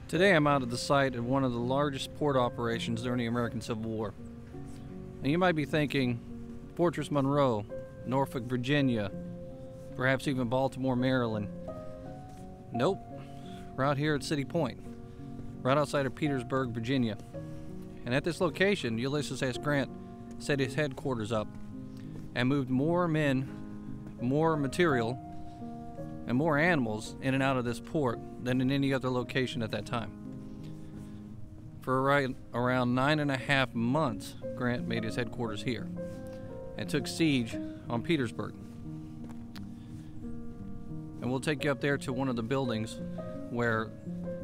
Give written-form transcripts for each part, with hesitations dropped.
Today I'm out at the site of one of the largest port operations during the American Civil War. And you might be thinking, Fortress Monroe, Norfolk, Virginia, perhaps even Baltimore, Maryland. Nope, we're out here at City Point, right outside of Petersburg, Virginia. And at this location, Ulysses S. Grant set his headquarters up and moved more men, more material, and more animals in and out of this port than in any other location at that time. For around 9.5 months, Grant made his headquarters here and took siege on Petersburg. And we'll take you up there to one of the buildings where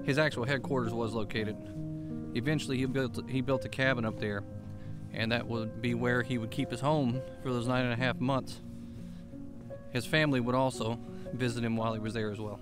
his actual headquarters was located. Eventually he built a cabin up there, and that would be where he would keep his home for those 9.5 months. His family would also visit him while he was there as well.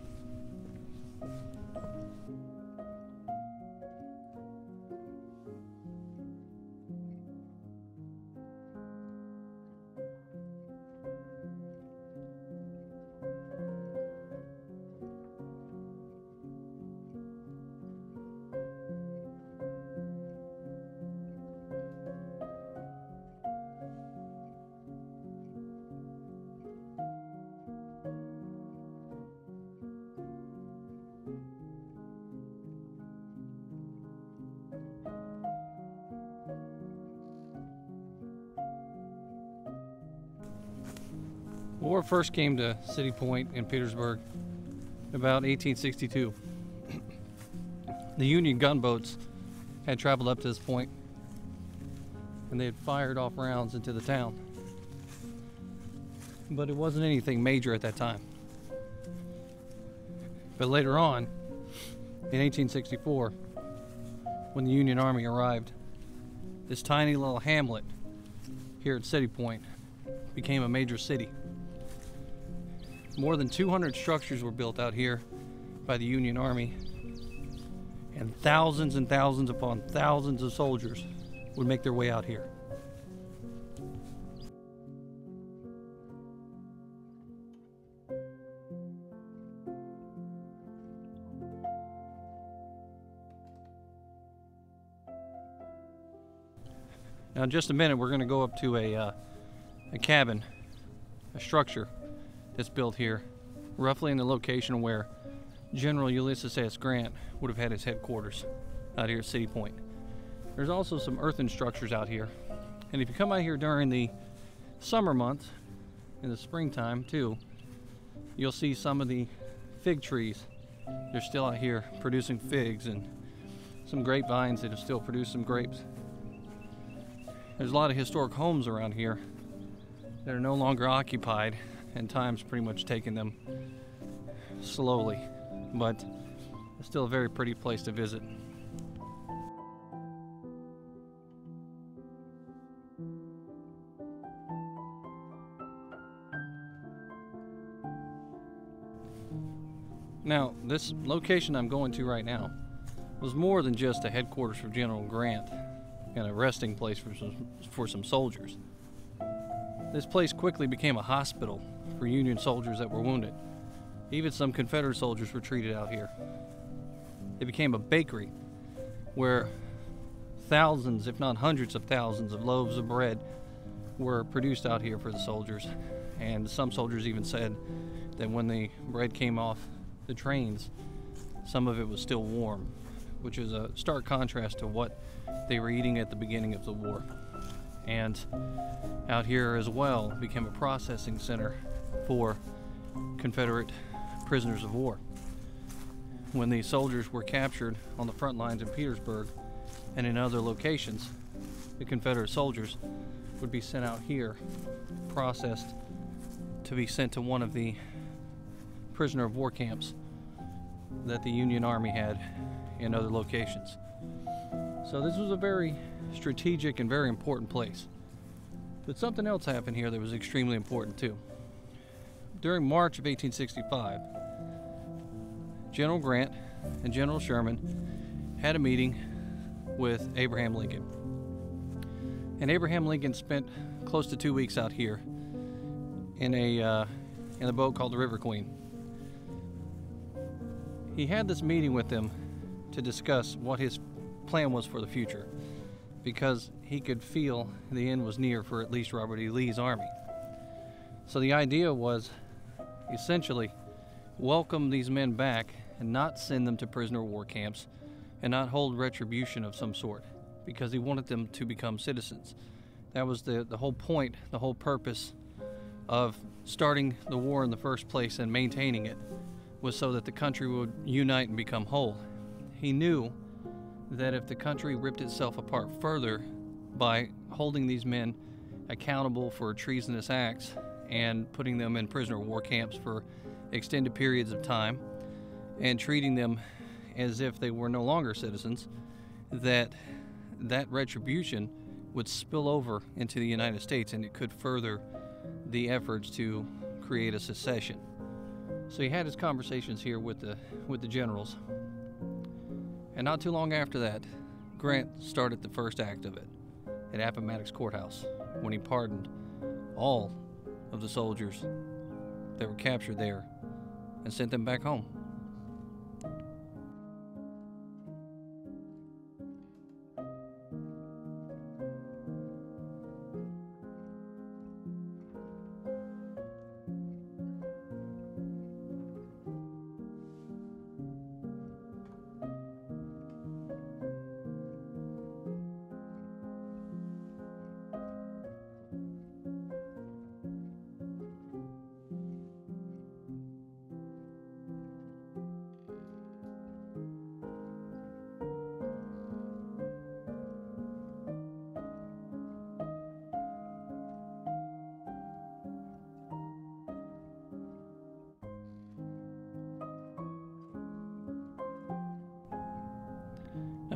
War first came to City Point in Petersburg about 1862. The Union gunboats had traveled up to this point, and they had fired off rounds into the town. But it wasn't anything major at that time. But later on, in 1864, when the Union Army arrived, this tiny little hamlet here at City Point became a major city. More than 200 structures were built out here by the Union Army, and thousands upon thousands of soldiers would make their way out here. Now in just a minute we're going to go up to a cabin, a structure that's built here, roughly in the location where General Ulysses S. Grant would have had his headquarters out here at City Point. There's also some earthen structures out here, and if you come out here during the summer months, in the springtime too, you'll see some of the fig trees. They're still out here producing figs, and some grapevines that have still produced some grapes. There's a lot of historic homes around here that are no longer occupied, and time's pretty much taking them slowly, but it's still a very pretty place to visit. Now, this location I'm going to right now was more than just a headquarters for General Grant and a resting place for some soldiers. This place quickly became a hospital for Union soldiers that were wounded. Even some Confederate soldiers were treated out here. It became a bakery where thousands, if not hundreds of thousands, of loaves of bread were produced out here for the soldiers. And some soldiers even said that when the bread came off the trains, some of it was still warm, which is a stark contrast to what they were eating at the beginning of the war. And out here as well became a processing center for Confederate prisoners of war. When these soldiers were captured on the front lines in Petersburg and in other locations, the Confederate soldiers would be sent out here, processed to be sent to one of the prisoner of war camps that the Union Army had in other locations. So this was a very strategic and very important place. But something else happened here that was extremely important too. During March of 1865, General Grant and General Sherman had a meeting with Abraham Lincoln. And Abraham Lincoln spent close to 2 weeks out here in a boat called the River Queen. He had this meeting with them to discuss what his plan was for the future, because he could feel the end was near for at least Robert E. Lee's army. So the idea was essentially welcome these men back and not send them to prisoner of war camps and not hold retribution of some sort, because he wanted them to become citizens. That was the whole point, the whole purpose of starting the war in the first place and maintaining it, was so that the country would unite and become whole. He knew that if the country ripped itself apart further by holding these men accountable for treasonous acts and putting them in prisoner of war camps for extended periods of time and treating them as if they were no longer citizens, that retribution would spill over into the United States, and it could further the efforts to create a secession. So he had his conversations here with the generals, and not too long after that, Grant started the first act of it at Appomattox Courthouse, when he pardoned all of the soldiers that were captured there and sent them back home.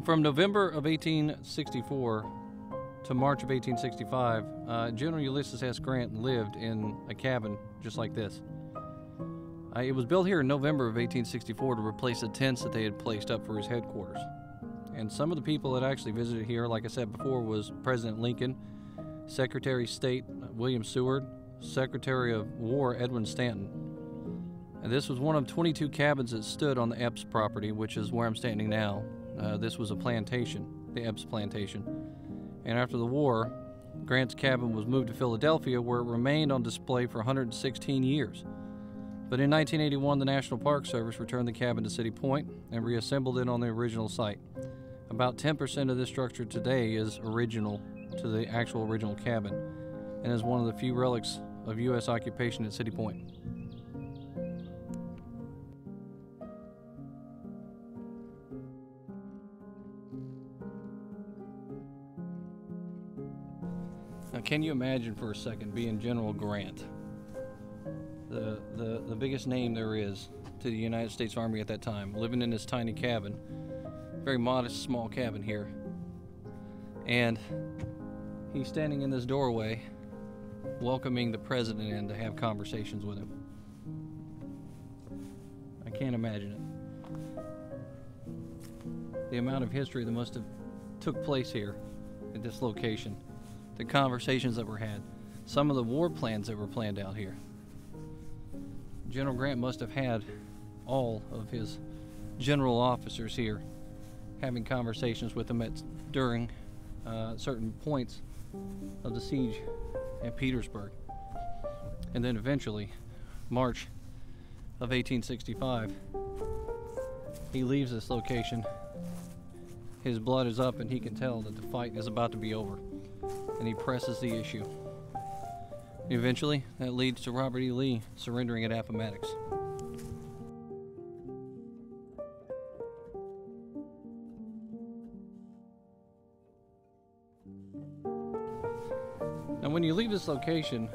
From November of 1864 to March of 1865, General Ulysses S. Grant lived in a cabin just like this. It was built here in November of 1864 to replace the tents that they had placed up for his headquarters. And some of the people that actually visited here, like I said before, was President Lincoln, Secretary of State William Seward, Secretary of War Edwin Stanton. And this was one of 22 cabins that stood on the Epps property, which is where I'm standing now. This was a plantation, the Epps plantation. And after the war, Grant's cabin was moved to Philadelphia, where it remained on display for 116 years. But in 1981, the National Park Service returned the cabin to City Point and reassembled it on the original site. About 10% of this structure today is original to the actual original cabin, and is one of the few relics of U.S. occupation at City Point. Now, can you imagine for a second being General Grant, the biggest name there is to the United States Army at that time, living in this tiny cabin, very modest, small cabin here, and he's standing in this doorway welcoming the president in to have conversations with him. I can't imagine it. The amount of history that must have took place here at this location, the conversations that were had, some of the war plans that were planned out here. General Grant must have had all of his general officers here having conversations with him during certain points of the siege at Petersburg. And then eventually, March of 1865, he leaves this location. His blood is up and he can tell that the fight is about to be over, and he presses the issue. Eventually, that leads to Robert E. Lee surrendering at Appomattox. Now, when you leave this location,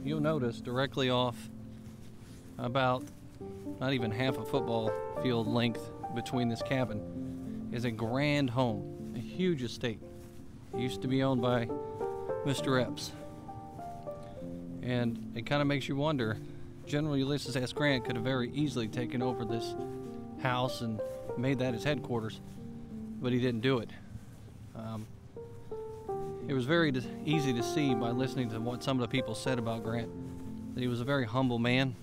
you'll notice directly off, about not even half a football field length between this cabin, is a grand home, a huge estate. It used to be owned by Mr. Epps. And it kind of makes you wonder, General Ulysses S. Grant could have very easily taken over this house and made that his headquarters, but he didn't do it. It was very easy to see by listening to what some of the people said about Grant, that he was a very humble man.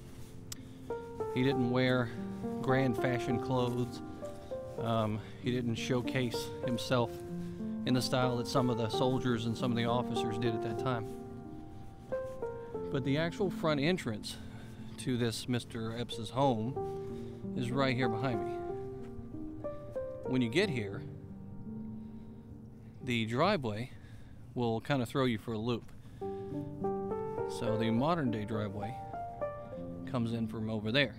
He didn't wear grand fashion clothes. He didn't showcase himself in the style that some of the soldiers and some of the officers did at that time. But the actual front entrance to this Mr. Epps' home is right here behind me. When you get here, the driveway will kind of throw you for a loop. So the modern day driveway comes in from over there.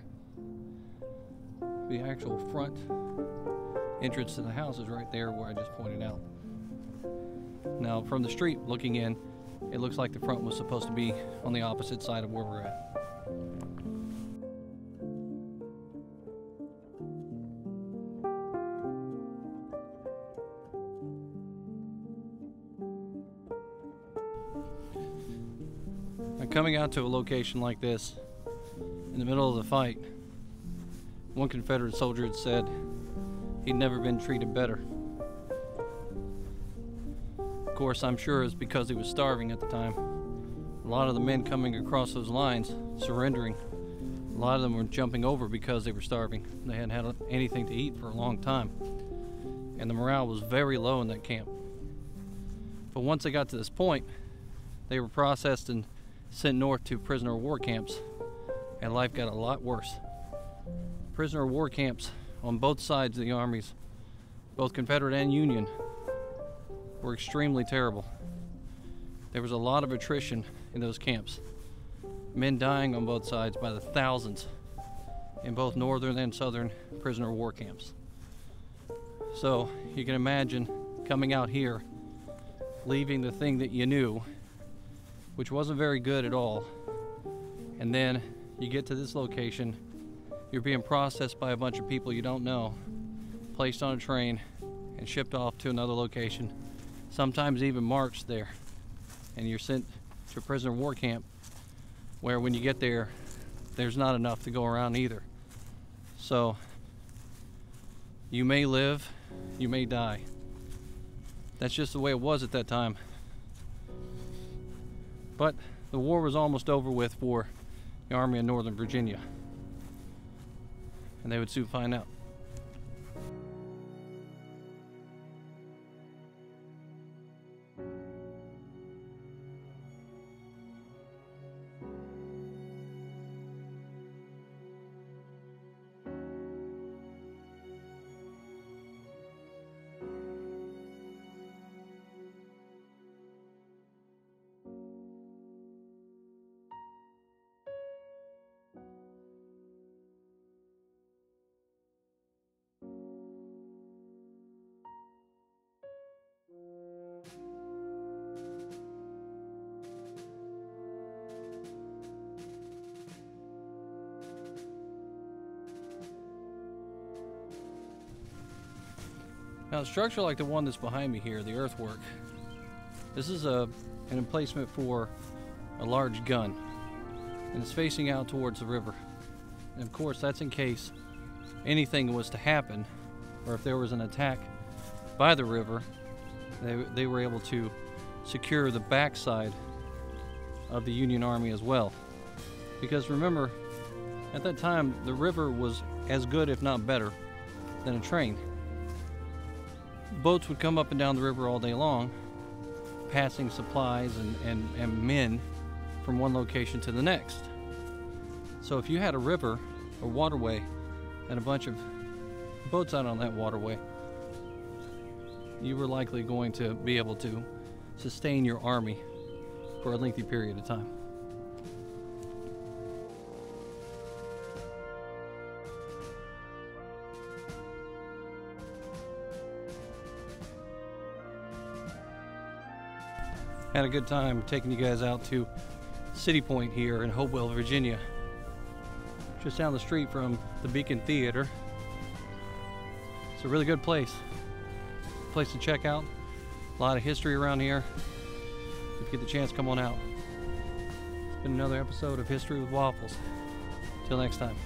The actual front entrance to the house is right there where I just pointed out. Now from the street looking in, it looks like the front was supposed to be on the opposite side of where we're at. Now, coming out to a location like this in the middle of the fight, one Confederate soldier had said he'd never been treated better. Of course, I'm sure it's because he was starving at the time. A lot of the men coming across those lines, surrendering, a lot of them were jumping over because they were starving. They hadn't had anything to eat for a long time. And the morale was very low in that camp. But once they got to this point, they were processed and sent north to prisoner of war camps, and life got a lot worse. Prisoner of war camps on both sides of the armies, both Confederate and Union, were extremely terrible. There was a lot of attrition in those camps. Men dying on both sides by the thousands in both northern and southern prisoner of war camps. So you can imagine coming out here, leaving the thing that you knew, which wasn't very good at all, and then you get to this location, you're being processed by a bunch of people you don't know, placed on a train and shipped off to another location, sometimes even marched there, and you're sent to a prisoner of war camp where when you get there, there's not enough to go around either. So you may live, you may die. That's just the way it was at that time. But the war was almost over with for the Army of Northern Virginia, and they would soon find out. Now, a structure like the one that's behind me here, the earthwork, this is an emplacement for a large gun, and it's facing out towards the river. And of course, that's in case anything was to happen, or if there was an attack by the river, they were able to secure the backside of the Union Army as well. Because remember, at that time, the river was as good, if not better, than a train. Boats would come up and down the river all day long, passing supplies and men from one location to the next. So if you had a river or waterway and a bunch of boats out on that waterway, you were likely going to be able to sustain your army for a lengthy period of time. Had a good time taking you guys out to City Point here in Hopewell, Virginia. Just down the street from the Beacon Theater. It's a really good place. Place to check out. A lot of history around here. If you get the chance, come on out. It's been another episode of History with Waffles. Till next time.